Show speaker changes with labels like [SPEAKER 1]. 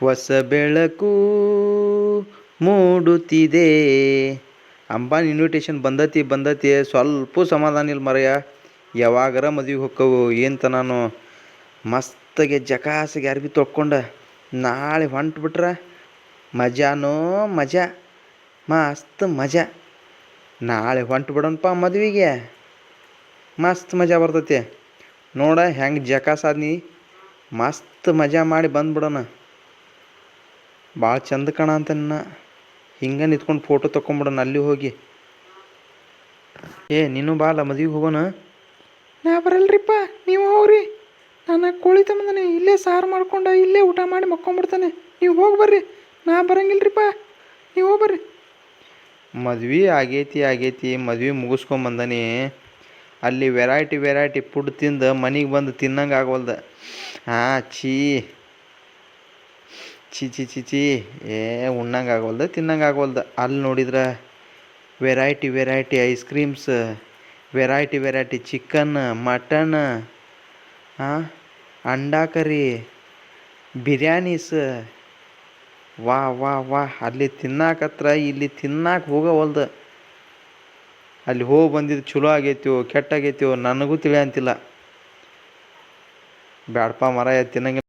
[SPEAKER 1] ಹೊಸ ಬೆಳಕು ಮೂಡುತ್ತಿದೆ. ಅಂಬಾನಿ ಇನ್ವಿಟೇಷನ್ ಬಂದತಿ ಸ್ವಲ್ಪ ಸಮಾಧಾನ ಇಲ್ಲ ಮರಯ್ಯ. ಯಾವಾಗರ ಮದುವೆಗೆ ಹೊಕ್ಕವು ಏಂತ ನಾನು ಮಸ್ತಾಗೆ ಜಕಾಸಿಗೆ ಅರ್ಬಿ ತೊಕ್ಕೊಂಡು ನಾಳೆ ಹೊಂಟು ಬಿಟ್ರೆ ಮಜಾನೋ ಮಜಾ, ಮಸ್ತ್ ಮಜಾ. ನಾಳೆ ಹೊಂಟು ಬಿಡೋಣಪ್ಪ ಮದುವೆಗೆ, ಮಸ್ತ್ ಮಜಾ ಬರ್ತೈತಿ. ನೋಡ ಹೆಂಗೆ ಜಕಾಸಾದ್ನಿ, ಮಸ್ತ್ ಮಜಾ ಮಾಡಿ ಬಂದ್ಬಿಡೋಣ. ಭಾಳ ಚಂದ ಕಾಣ ಅಂತ ಹಿಂಗೆ ನಿಂತ್ಕೊಂಡು ಫೋಟೋ ತೊಗೊಂಬಿಡೋಣ ಅಲ್ಲಿ ಹೋಗಿ. ನೀನು ಬಾಲ ಮದುವೆಗೆ ಹೋಗೋಣ.
[SPEAKER 2] ನಾ ಬರಲ್ರಿಪ್ಪ, ನೀವು ಹೋಗ್ರಿ. ನಾನು ಕೋಳಿ ತಮ್ಮಂದಾನೆ, ಇಲ್ಲೇ ಸಾರು ಮಾಡ್ಕೊಂಡು ಇಲ್ಲೇ ಊಟ ಮಾಡಿ ಮಕ್ಕೊಂಬಿಡ್ತಾನೆ. ನೀವು ಹೋಗಿ ಬರ್ರಿ, ನಾ ಬರಂಗಿಲ್ರಿಪ್ಪ, ನೀವು ಹೋಗಿ ಬರ್ರಿ.
[SPEAKER 1] ಮದ್ವೆ ಆಗೈತಿ ಮದ್ವೆ ಮುಗಿಸ್ಕೊಂಬಂದನಿ. ಅಲ್ಲಿ ವೆರೈಟಿ ಫುಡ್ ತಿಂದು ಮನೆಗೆ ಬಂದು ತಿನ್ನಂಗೆ ಆಗವಲ್ದು. ಛೀ ಛೀ ಛೀ ಛೀ ಛೀ ಉಣ್ಣಂಗೆ ಆಗವಲ್ದು, ತಿನ್ನಂಗೆ ಆಗವಲ್ದು. ಅಲ್ಲಿ ನೋಡಿದ್ರೆ variety ice creams, variety chicken, mutton, ಅಂಡಾ ಕರಿ, ಬಿರಿಯಾನೀಸ್. ವಾ ಅಲ್ಲಿ ತಿನ್ನಾಕತ್ರ ಇಲ್ಲಿ ತಿನ್ನಾಕ ಹೋಗವಲ್ದು. ಅಲ್ಲಿ ಹೋಗಿ ಬಂದಿದ್ದು ಚಲೋ ಆಗೈತೋ ಕೆಟ್ಟಾಗೈತೋ ನನಗೂ ತಿಳಿಯಂತಿಲ್ಲ. ಬ್ಯಾಡಪ್ಪ ಮರ ತಿನ್ನಂಗೆ